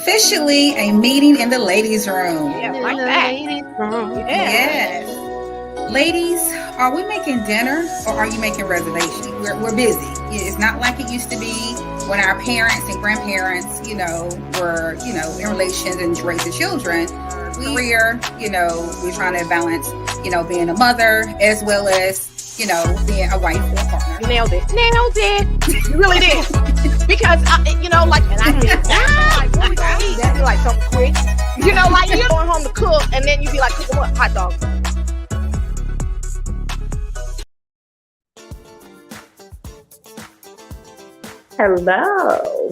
officially a meeting in the ladies' room. Yeah, like that. Yes. Ladies, are we making dinner or are you making reservations? We're busy. It's not like it used to be when our parents and grandparents, were, in relations and raised the children. Career, we're trying to balance, being a mother as well as, being a wife or a partner. You nailed it. You really did. Because, and I mean, like, what we gonna eat? That'd be like something quick. Like you're going home to cook and then you be like, cooking what? Hot dogs. Hello.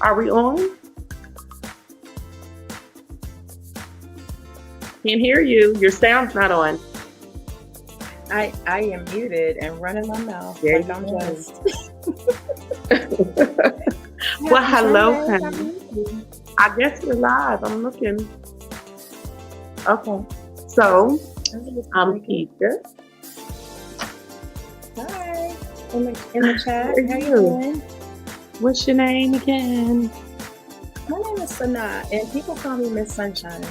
Are we on? Can't hear you. Your sound's not on. I am muted and running my mouth There like I'm you go. just. Well, hello, honey. I guess we're live. I'm looking. Okay. So, I'm Keisha. Hi. In the chat. How are How you you? doing? What's your name again? My name is Sanaa, and people call me Miss Sunshine.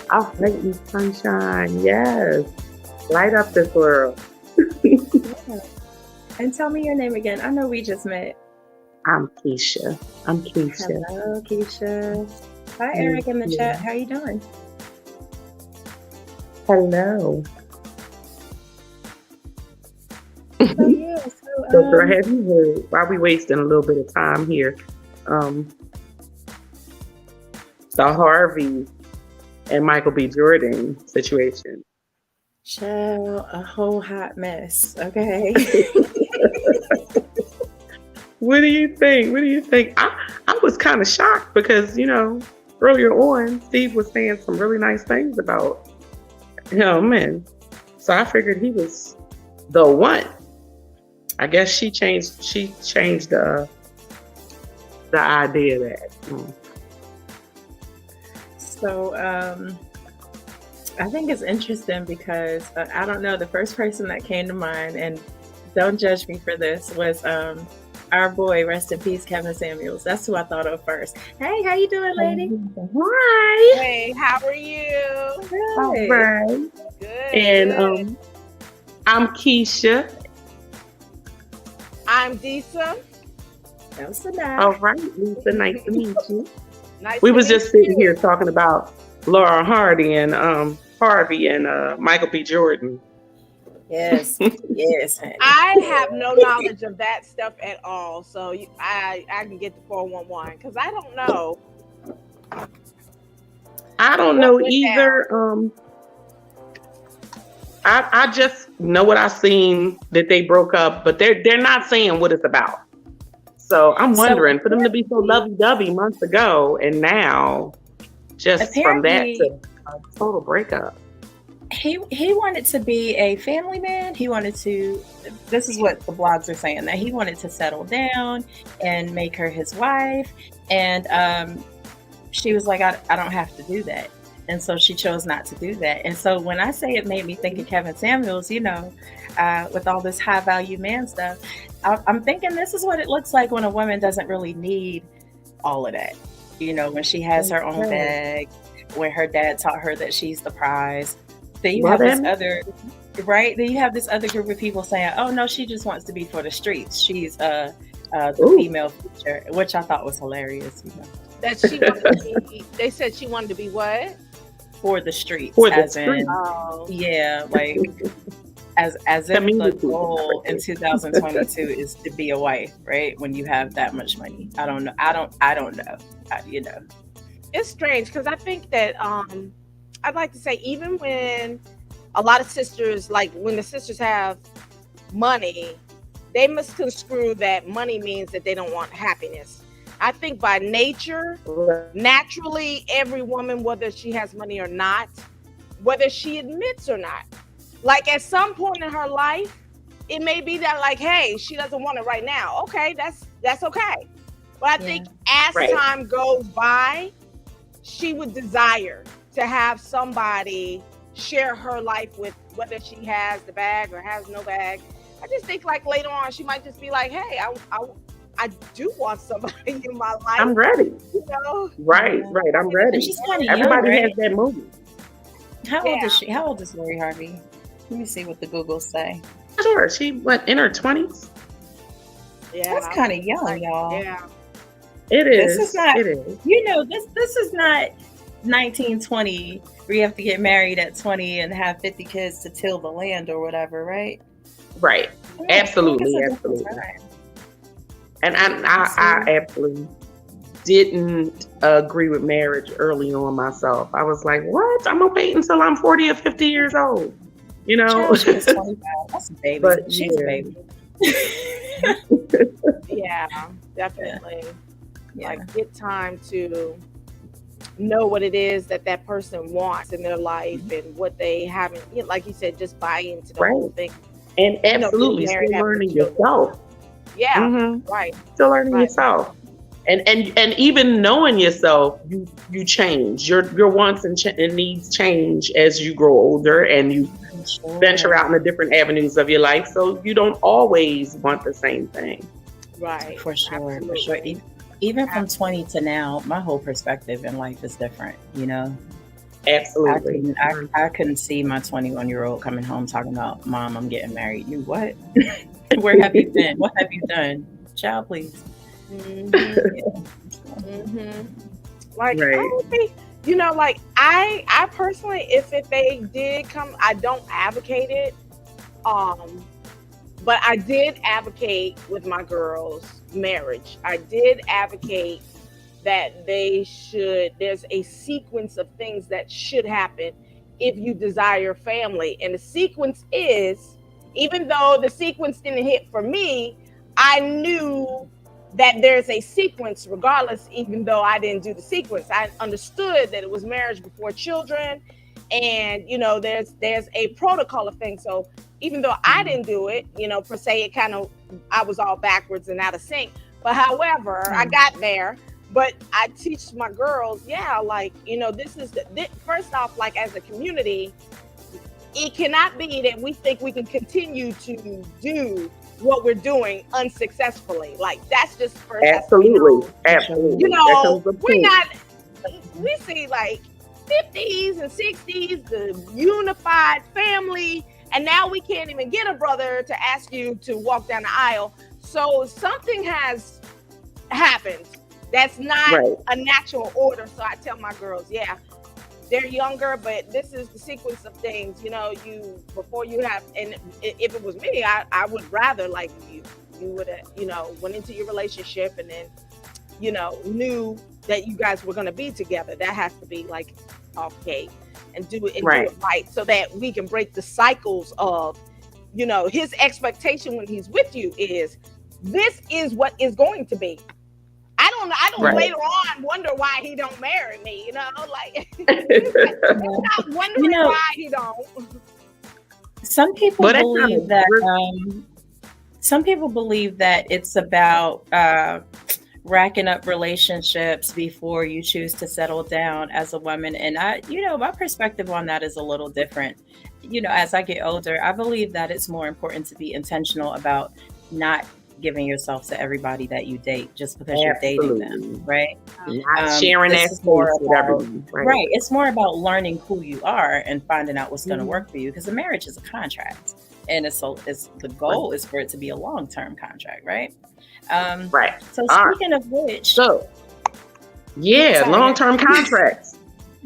I'll make you sunshine. Yes. Light up this world. Yeah. And tell me your name again. I know we just met. I'm Keisha. Hello, Keisha. Hi, Eric in the you. chat. How you doing? Hello. So yeah, So go ahead and hear, while we wasting a little bit of time here, the Harvey and Michael B. Jordan situation. chill, a whole hot mess. Okay. What do you think? I was kind of shocked because, earlier on, Steve was saying some really nice things about him. And so I figured he was the one. I guess she changed the idea of that. So I think it's interesting because I don't know, the first person that came to mind, and don't judge me for this, was our boy, rest in peace, Kevin Samuels. That's who I thought of first. Hey, how you doing, lady? Hi. Hey, how are you? All Good. right. Good. And I'm Keisha. I'm Disa. That was Sanaa. All right, Lisa. Nice to meet you. Nice We to was meet just sitting you. here talking about Laura Hardy and Harvey and Michael B. Jordan. Yes, yes, honey. I have no knowledge of that stuff at all, so I can get the 411 because I don't know. I don't know either. I just know what I seen, that they broke up, but they're not saying what it's about. So I'm wondering, for them to be so lovey-dovey months ago, and now just from that to a total breakup. He wanted to be a family man. He wanted to, this is what the blogs are saying, that he wanted to settle down and make her his wife. And she was like, I don't have to do that. And so she chose not to do that. And so when I say it made me think of Kevin Samuels, with all this high value man stuff, I'm thinking this is what it looks like when a woman doesn't really need all of that. When she has her own bag, when her dad taught her that she's the prize. Then you have this other, right? Then you have this other group of people saying, "Oh no, she just wants to be for the streets. She's the female feature," which I thought was hilarious. That she wanted to be. They said she wanted to be what? For the streets. For the as in, streets. yeah, like as if the goal in 2022 is to be a wife, right? When you have that much money, I don't know. I don't know. It's strange because I think that I'd like to say, even when a lot of sisters, like when the sisters have money, they misconstrue that money means that they don't want happiness. I think by nature, naturally, every woman, whether she has money or not, whether she admits or not, like at some point in her life, it may be that like, hey, she doesn't want it right now. Okay, that's okay. But I think as time goes by, she would desire to have somebody share her life with, whether she has the bag or has no bag. I just think like later on she might just be like, hey, I do want somebody in my life. I'm ready. You know? Right. I'm ready. And she's kind of young, Everybody right? has that moment. How old is she? How old is Lori Harvey? Let me see what the Googles say. Sure. She went in her 20s. Yeah. That's kind of young, y'all. Yeah. It is. This is not, It is. you know, this is not 1920 where you have to get married at 20 and have 50 kids to till the land or whatever, right? Right. Yeah, Absolutely. it's a different Absolutely. time. And I absolutely didn't agree with marriage early on myself. I was like, what? I'm gonna wait until I'm 40 or 50 years old. You know? Child, she was 25. That's a baby. But, She's a yeah. baby. Yeah, definitely. Yeah. Like, get time to know what it is that person wants in their life and what they haven't, you know, like you said, just buy into the Right. whole thing. And absolutely get married, still have learning children. yourself. Yeah, Mhm. right. Still learning Right. yourself. And even knowing yourself, you change. Your wants and needs change as you grow older and you Sure. venture out in the different avenues of your life. So you don't always want the same thing. Right. For sure. For Absolutely. sure. Even from 20 to now, my whole perspective in life is different, you know? Absolutely. I couldn't see my 21-year-old coming home talking about, Mom, I'm getting married. You what? Where have you been? What have you done? Child, please. Mhm. Mhm. Like, Right. I don't think, you know, like I personally, if they did come, I don't advocate it. But I did advocate with my girls' marriage. I did advocate that there's a sequence of things that should happen if you desire family. And the sequence is, even though the sequence didn't hit for me, I knew that there's a sequence regardless, even though I didn't do the sequence. I understood that it was marriage before children. And, you know, there's a protocol of things. So even though I didn't do it, you know, per se, I was all backwards and out of sync. But however, I got there. But I teach my girls, like, you know, this is first off, like, as a community, it cannot be that we think we can continue to do what we're doing unsuccessfully. Like, that's just first. Absolutely. Absolutely. You There know, comes a we're point. not, we see like 50s and 60s, the unified family, and now we can't even get a brother to ask you to walk down the aisle. So something has happened that's not Right. a natural order. So I tell my girls, they're younger, but this is the sequence of things. You know, before you have, and if it was me, I would rather, like, you would have, you know, went into your relationship and then, you know, knew that you guys were going to be together. That has to be like okay, and do it Right. right, so that we can break the cycles of, you know, his expectation when he's with you is this is what is going to be. I don't Right. later on wonder why he don't marry me, you know, like not wondering why he don't. Some people Well, that's believe that some people believe that it's about racking up relationships before you choose to settle down as a woman. And my perspective on that is a little different. You know, as I get older, I believe that it's more important to be intentional about not giving yourself to everybody that you date just because you're dating them, right? Not sharing that this is space more with about- everyone. Right. It's more about learning who you are and finding out what's going to work for you, because a marriage is a contract, and it's the goal is for it to be a long-term contract, right? Right. So All right. speaking of which, So, Sorry. long-term contracts,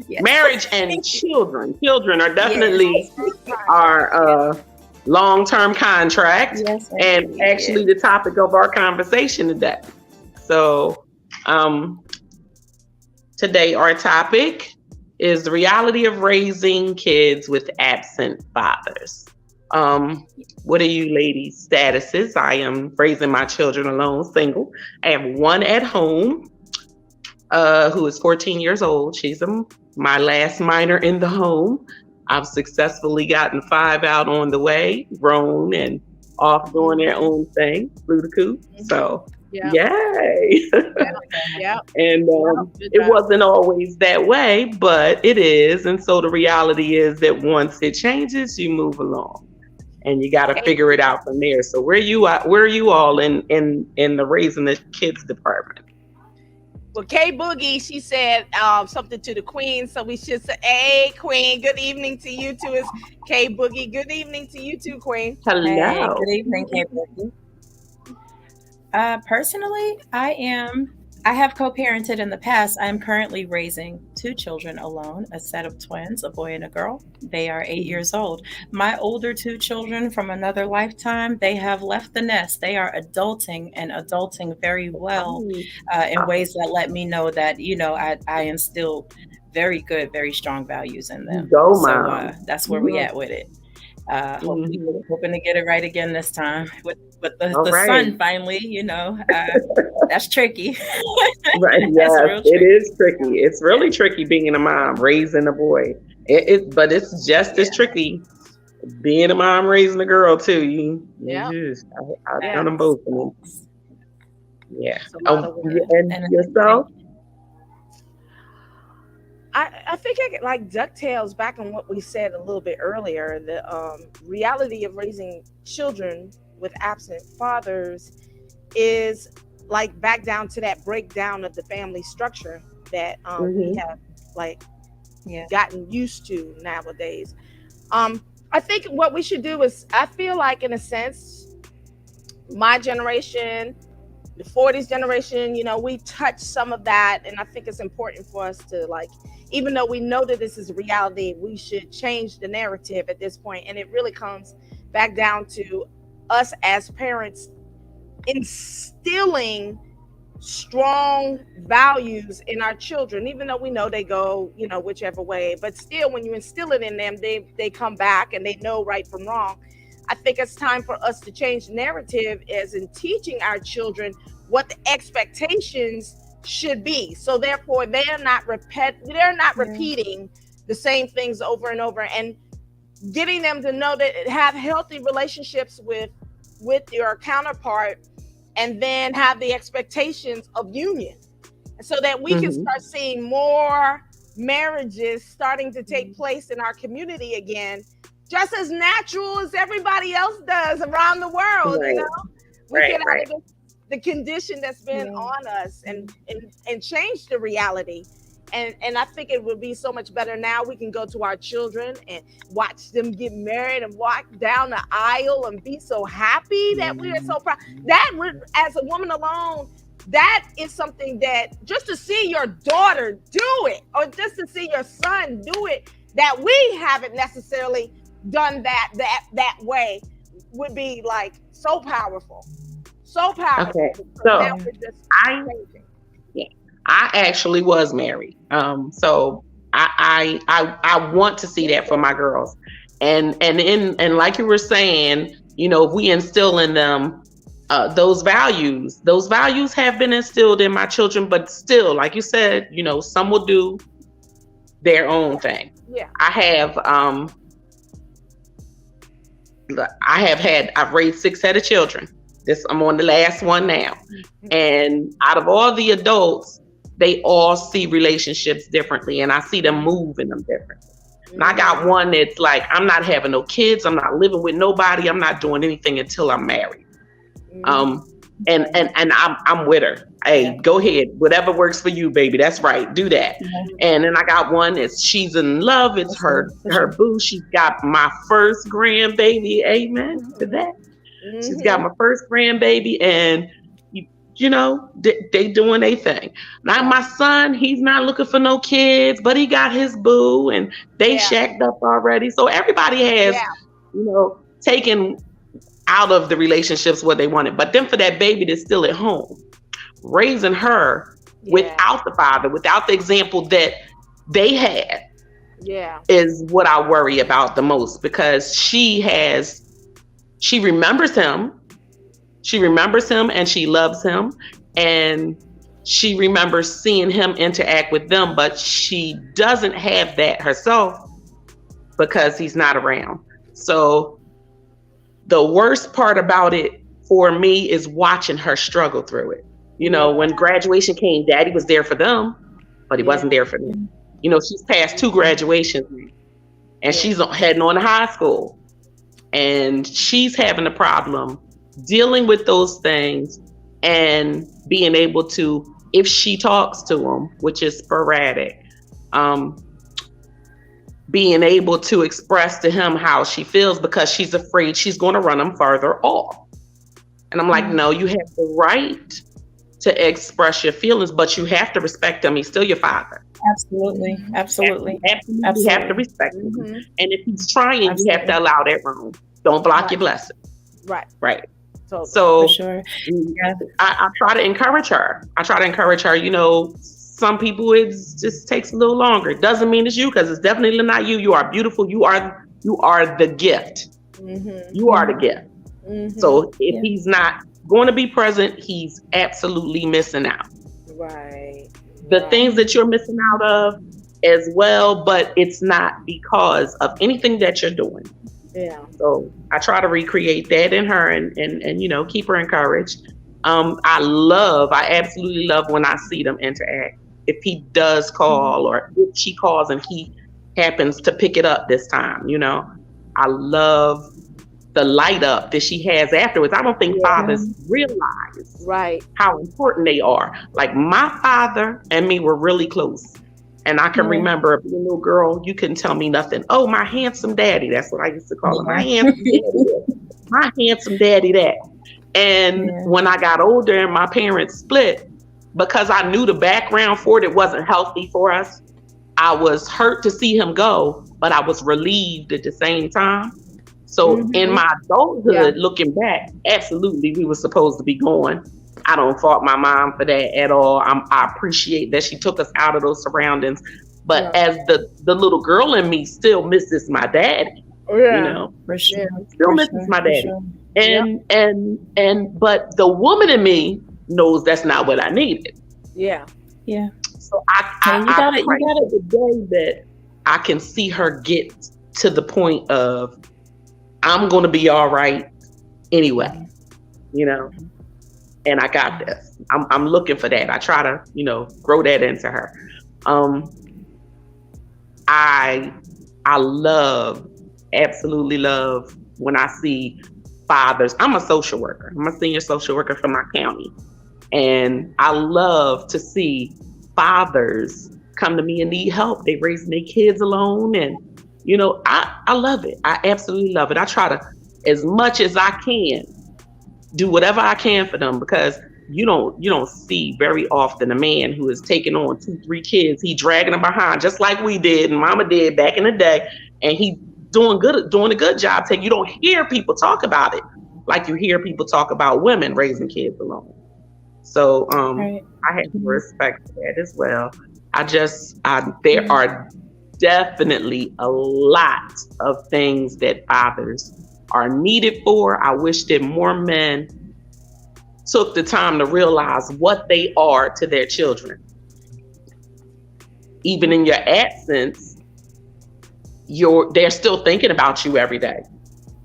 yes. marriage and children. Children are definitely Yes. our long-term contract, Yes, and indeed. actually the topic of our conversation today. So, today our topic is the reality of raising kids with absent fathers. What are you ladies' statuses? I am raising my children alone, single. I have one at home who is 14 years old. She's my last minor in the home. I've successfully gotten 5 out on the way, grown and off doing their own thing through the coop. So Yeah. Yay. Yeah. And Good it job. wasn't always that way, but it is. And so the reality is that once it changes, you move along. And you got to Hey, figure it out from there. So where are you all in the raising the kids department? well, Kay Boogie, she said something to the Queen. So we should say, hey, Queen, good evening to you too. Is Kay Boogie. Good evening to you too, Queen. Hey, Hello. good evening, Kate. Personally, I have co-parented in the past. I am currently raising two children alone, a set of twins, a boy and a girl. They are 8 years old. My older two children from another lifetime, they have left the nest. They are adulting and adulting very well in ways that let me know that, I instill very good, very strong values in You them. go, So mom. that's where we at with it. Mhm. Hoping to get it right again this time with All the right. son finally. That's tricky. Right. That's Yes, real it tricky. is tricky. It's really tricky being a mom, raising a boy. But it's just as Yeah. tricky being a mom, raising a girl too. Yeah. I've Yeah. done them both. And yeah. It's a lot of work. Yeah. And And yourself? I think I get like DuckTales back on what we said a little bit earlier. The reality of raising children with absent fathers is like back down to that breakdown of the family structure that we Hmm. have like yeah. gotten used to nowadays. I think what we should do is, I feel like in a sense, my generation, the 40s generation, we touch some of that. And I think it's important for us to, like, even though we know that this is reality, we should change the narrative at this point. And it really comes back down to us as parents instilling strong values in our children, even though we know they go, whichever way. But still, when you instill it in them, they come back and they know right from wrong. I think it's time for us to change the narrative as in teaching our children what the expectations should be. So therefore, they're not repeating the same things over and over, and getting them to know that have healthy relationships with your counterpart, and then have the expectations of union, so that we can start seeing more marriages starting to take place in our community again, just as natural as everybody else does around the world. Right. We Right, get out right. of the condition that's been on us, and change the reality. And I think it would be so much better now. We can go to our children and watch them get married and walk down the aisle and be so happy that we are so proud. That would, as a woman alone, that is something that just to see your daughter do it, or just to see your son do it, that we haven't necessarily done that way, would be like so powerful. So powerful. Okay. Because So now we're just I changing. I actually was married. So I want to see that for my girls. And like you were saying, if we instill in them those values have been instilled in my children, but still, like you said, some will do their own thing. Yeah. I've raised 6 set of children. I'm on the last one now. And out of all the adults, they all see relationships differently, and I see them move in them differently. And I got one that's like, I'm not having no kids, I'm not living with nobody, I'm not doing anything until I'm married. And I'm with her. Hey, go ahead, whatever works for you, baby. That's right, do that. And then I got one that's, she's in love. It's her boo. She's got my first grandbaby. Amen to that. She's got my first grandbaby, and they doing their thing. Now my son, he's not looking for no kids, but he got his boo, and they shacked up already. So everybody has, taken out of the relationships what they wanted. But then for that baby that's still at home, raising her without the father, without the example that they had, is what I worry about the most, because she remembers him. She remembers him and she loves him, and she remembers seeing him interact with them, but she doesn't have that herself because he's not around. So the worst part about it for me is watching her struggle through it. You know, when graduation came, daddy was there for them, but he wasn't there for me. You know, she's passed 2 graduations and she's heading on to high school. And she's having a problem dealing with those things and being able to, if she talks to him, which is sporadic, being able to express to him how she feels because she's afraid she's going to run him further off. And I'm like, no, you have the right to express your feelings, but you have to respect him. He's still your father. Absolutely. Absolutely. You have to respect him. And if he's trying, you have to allow that room. Don't block your blessing. Right. So for sure. I try to encourage her. You know, some people it just takes a little longer. It doesn't mean it's you, because it's definitely not you. You are beautiful. You are the gift. You are the gift. So if he's not going to be present, he's absolutely missing out. The things that you're missing out of as well, but it's not because of anything that you're doing. So I try to recreate that in her and you know, keep her encouraged. I absolutely love when I see them interact. If he does call or if she calls and he happens to pick it up this time, you know, I love the light up that she has afterwards. I don't think fathers realize how important they are. Like my father and me were really close. And I can remember being a little girl, you couldn't tell me nothing. Oh, my handsome daddy. That's what I used to call him. My handsome daddy. My handsome daddy that. And when I got older and my parents split, because I knew the background for it wasn't healthy for us, I was hurt to see him go, but I was relieved at the same time. So in my adulthood, looking back, absolutely, we were supposed to be going. I don't fault my mom for that at all. I appreciate that she took us out of those surroundings. But as the little girl in me still misses my daddy. You know, for sure. Still misses my daddy. And but the woman in me knows that's not what I needed. So I pray the day that I can see her get to the point of I'm going to be all right anyway, you know. And I got this. I'm looking for that. I try to, you know, grow that into her. I absolutely love when I see fathers. I'm a social worker. I'm a senior social worker for my county. And I love to see fathers come to me and need help. They raising their kids alone. And, you know, I love it. I absolutely love it. I try to, as much as I can, do whatever I can for them, because you don't see very often a man who is taking on 2-3 kids. He dragging them behind just like we did and mama did back in the day. And he doing a good job. You don't hear people talk about it like you hear people talk about women raising kids alone. So I have respect for that as well. There are definitely a lot of things that fathers are needed for. I wish that more men took the time to realize what they are to their children. Even in your absence, they're still thinking about you every day.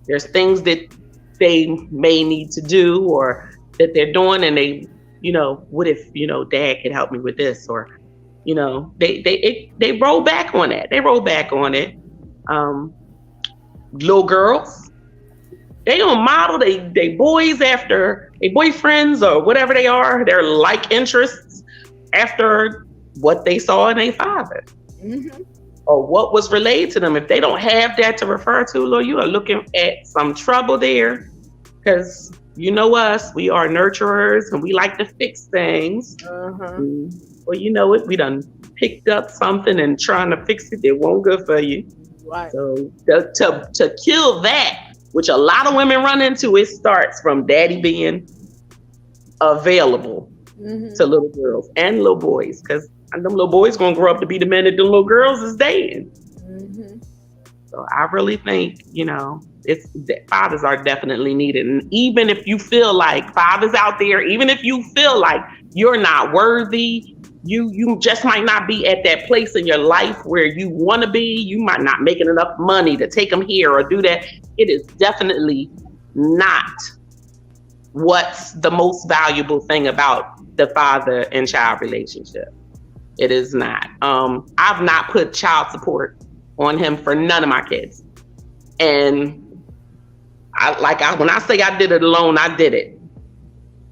There's things that they may need to do or that they're doing, and they, you know, what if, you know, dad could help me with this, or, you know, they roll back on that. They roll back on it. Little girls, they don't model they boys after their boyfriends or whatever they are, their like interests after what they saw in their father or what was relayed to them. If they don't have that to refer to, Lord, you are looking at some trouble there, because you know us, we are nurturers and we like to fix things. Well, you know it, we done picked up something and trying to fix it that won't good for you. So to kill that, which a lot of women run into, it starts from daddy being available to little girls and little boys, because them little boys gonna grow up to be the men that the little girls is dating. So I really think, you know, fathers are definitely needed. And even if you feel like fathers out there, even if you feel like you're not worthy, you just might not be at that place in your life where you want to be. You might not making enough money to take them here or do that. It is definitely not what's the most valuable thing about the father and child relationship. It is not. I've not put child support on him for none of my kids. And when I say I did it alone, I did it.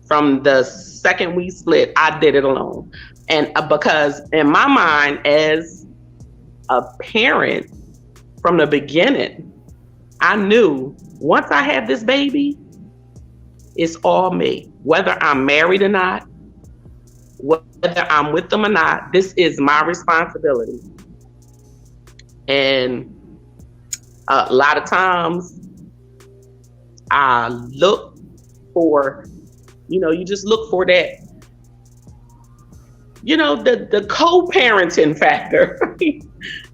From the second we split, I did it alone. And because in my mind, as a parent from the beginning, I knew once I had this baby, it's all me. Whether I'm married or not, whether I'm with them or not, this is my responsibility. And a lot of times I look for, you just look for that, the co-parenting factor. You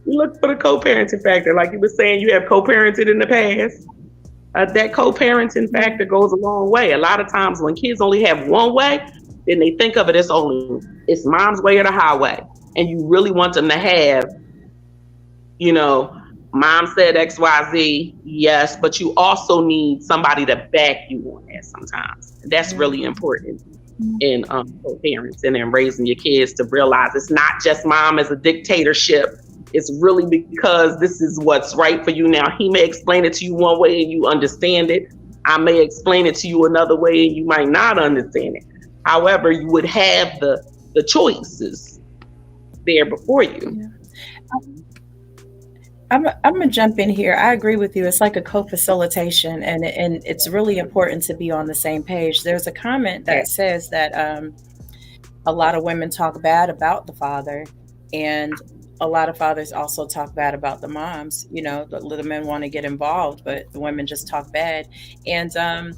look for the co-parenting factor. Like you were saying, you have co-parented in the past. That co-parenting factor goes a long way. A lot of times when kids only have one way, then they think of it as it's mom's way or the highway. And you really want them to have, mom said X, Y, Z, yes, but you also need somebody to back you on that sometimes. That's really important in co-parenting and raising your kids to realize it's not just mom as a dictatorship. It's really because this is what's right for you. Now, he may explain it to you one way and you understand it. I may explain it to you another way and you might not understand it. However, you would have the choices there before you. Yeah. I'm gonna jump in here. I agree with you. It's like a co-facilitation, and it's really important to be on the same page. There's a comment that says that a lot of women talk bad about the father, and a lot of fathers also talk bad about the moms. The men want to get involved, but the women just talk bad. And I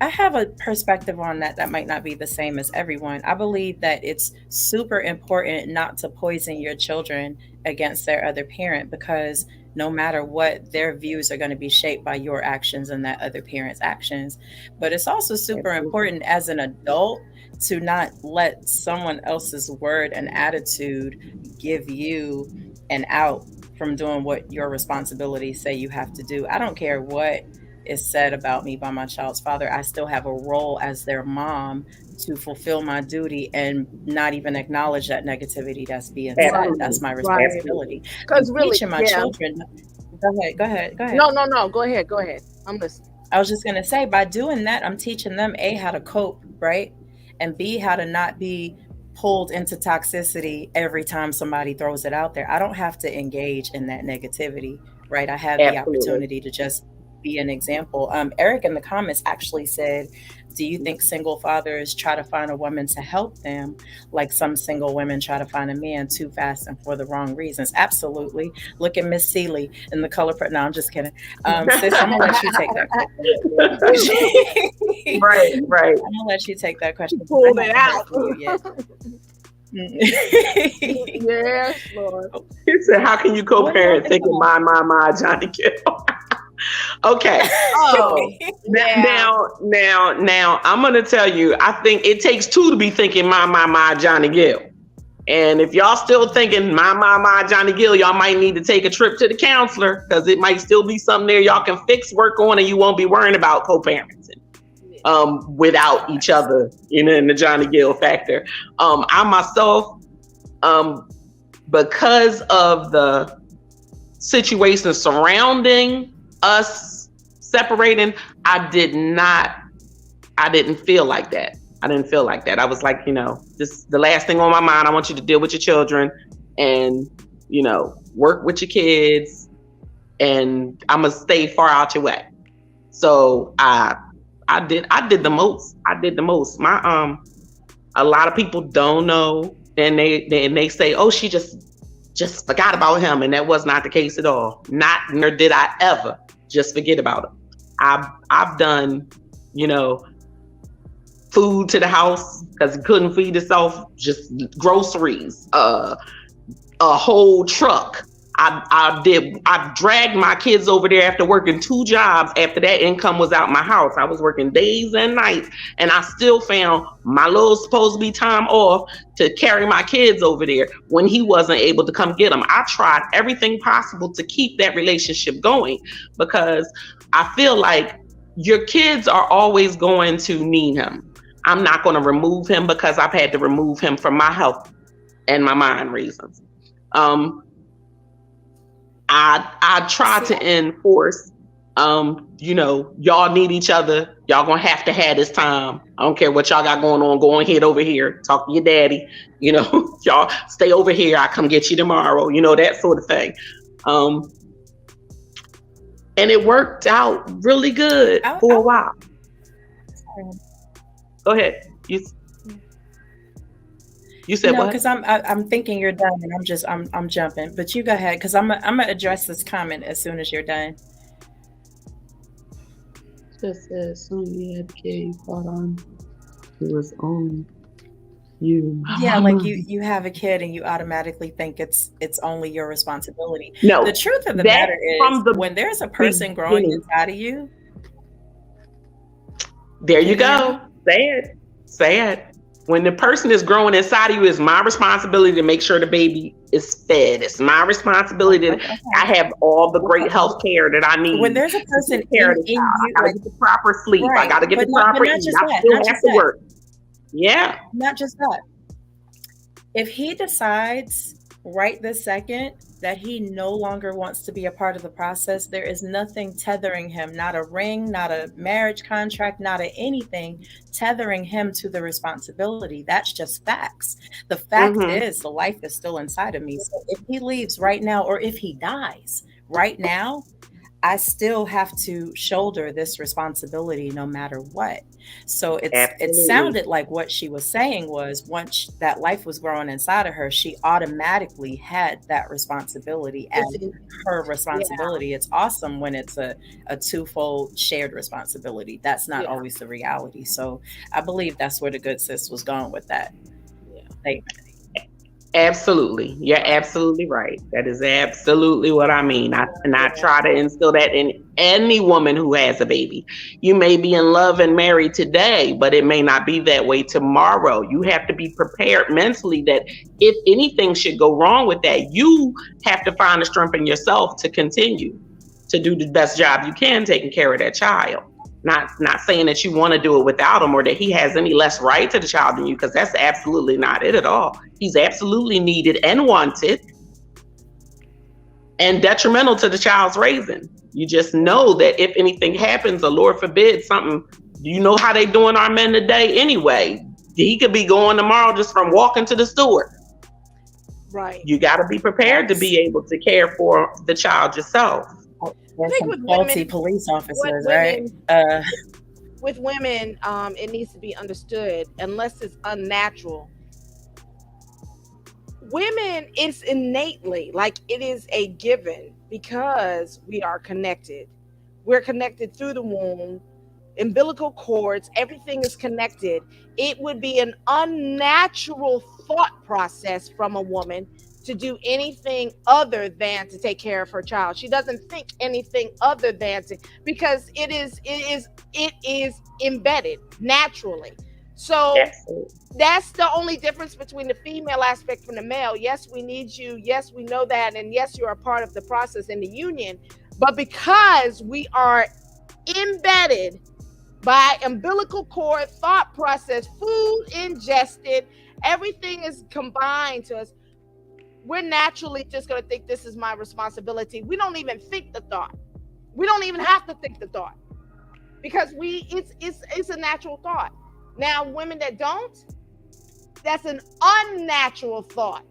have a perspective on that might not be the same as everyone. I believe that it's super important not to poison your children against their other parent, because no matter what, their views are going to be shaped by your actions and that other parent's actions. But it's also super important as an adult to not let someone else's word and attitude give you an out from doing what your responsibilities say you have to do. I don't care what is said about me by my child's father. I still have a role as their mom to fulfill my duty and not even acknowledge that negativity that's being said. That's my responsibility. Because really, teaching my children. Go ahead. No. Go ahead. I'm listening. I was just going to say, by doing that, I'm teaching them A, how to cope, right? And B, how to not be pulled into toxicity every time somebody throws it out there. I don't have to engage in that negativity, right? I have the opportunity to just be an example. Eric in the comments actually said, do you think single fathers try to find a woman to help them like some single women try to find a man too fast and for the wrong reasons? Absolutely. Look at Miss Seeley in the color. No, I'm just kidding. Sis, I'm gonna let you take that question. Right. I'm gonna let you take that question. Pull it out. Yes, Lord. He said, how can you co-parent thinking my Johnny Gill? Okay. Oh, now I'm gonna tell you, I think it takes two to be thinking my Johnny Gill. And if y'all still thinking my Johnny Gill, y'all might need to take a trip to the counselor, because it might still be something there y'all can fix, work on, and you won't be worrying about co-parenting without each other, in the Johnny Gill factor. I myself, because of the situation surrounding us separating, I didn't feel like that. I was like, this the last thing on my mind. I want you to deal with your children and, work with your kids, and I'm gonna stay far out your way. So I did the most. My a lot of people don't know, and they say, oh, she just forgot about him, and that was not the case at all. Nor did I ever just forget about him. I've done, food to the house because he couldn't feed himself, just groceries, a whole truck. I dragged my kids over there after working 2 jobs. After that income was out my house, I was working days and nights, and I still found my little supposed to be time off to carry my kids over there when he wasn't able to come get them. I tried everything possible to keep that relationship going, because I feel like, your kids are always going to need him. I'm not going to remove him because I've had to remove him for my health and my mind reasons. I try to enforce, y'all need each other. Y'all gonna have to have this time. I don't care what y'all got going on. Go ahead over here. Talk to your daddy. Y'all stay over here. I come get you tomorrow. That sort of thing. And it worked out really good for a while. Go ahead. You said what? Because I'm thinking you're done, and I'm jumping. But you go ahead, because I'm gonna address this comment as soon as you're done. Just as soon as you had the kid, you caught on. It was on you. Yeah, like you have a kid and you automatically think it's only your responsibility. No, the truth of the matter is, when there's a person growing inside of you. There you go. Say it. When the person is growing inside of you, it's my responsibility to make sure the baby is fed. It's my responsibility that I have all the great health care that I need. When there's a person in you, I gotta get the proper sleep. Right. I gotta get the proper eat. I still have to work. Yeah. Not just that. If he decides right this second that he no longer wants to be a part of the process, there is nothing tethering him, not a ring, not a marriage contract, not anything tethering him to the responsibility. That's just facts. The fact is, the life is still inside of me. So if he leaves right now, or if he dies right now, I still have to shoulder this responsibility no matter what. So it sounded like what she was saying was, once that life was growing inside of her, she automatically had that responsibility as her responsibility. Yeah. It's awesome when it's a twofold shared responsibility. That's not always the reality. So I believe that's where the good sis was going with that statement. Absolutely. You're absolutely right. That is absolutely what I mean. I try to instill that in any woman who has a baby. You may be in love and married today, but it may not be that way tomorrow. You have to be prepared mentally that if anything should go wrong with that, you have to find the strength in yourself to continue to do the best job you can taking care of that child. Not saying that you want to do it without him or that he has any less right to the child than you, because that's absolutely not it at all. He's absolutely needed and wanted and detrimental to the child's raising. You just know that if anything happens, or Lord forbid something, you know how they doing our men today anyway. He could be going tomorrow just from walking to the store. Right. You got to be prepared to be able to care for the child yourself. There's some faulty police officers, right? With women, it needs to be understood, unless it's unnatural. Women, it's innately, like it is a given, because we are connected. We're connected through the womb, umbilical cords, everything is connected. It would be an unnatural thought process from a woman to do anything other than to take care of her child. She doesn't think anything other than to, because it is embedded naturally. So that's the only difference between the female aspect from the male. Yes, we need you. Yes, we know that. And yes, you're a part of the process in the union. But because we are embedded by umbilical cord, thought process, food ingested, everything is combined to us. We're naturally just going to think this is my responsibility. We don't even think the thought. We don't even have to think the thought, because it's a natural thought. Now, women that don't, that's an unnatural thought.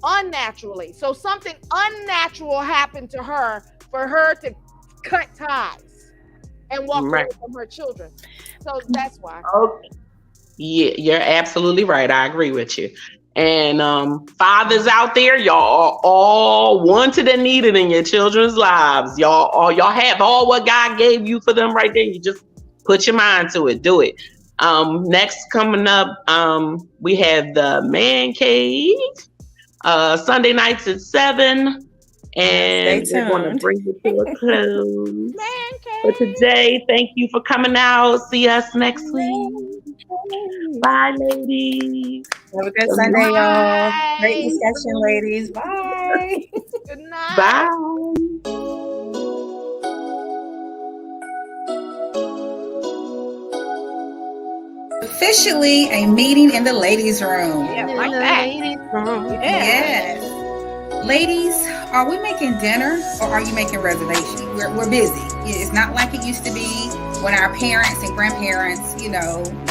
Unnaturally. So something unnatural happened to her for her to cut ties and walk away from her children. So that's why. Okay. Yeah, you're absolutely right. I agree with you. And fathers out there, y'all are all wanted and needed in your children's lives. Y'all have all what God gave you for them right there. You just put your mind to it. Do it. Next coming up, we have the Man Cave. Sunday nights at 7. And we're going to bring it to a close. For today, thank you for coming out. See us next week. Bye, ladies. Have a good Sunday, y'all. Great discussion, ladies. Bye. Good night. Bye. officially a meeting in the ladies' room. Yeah, like that. Yes. Ladies, are we making dinner or are you making reservations? We're busy. It's not like it used to be when our parents and grandparents, were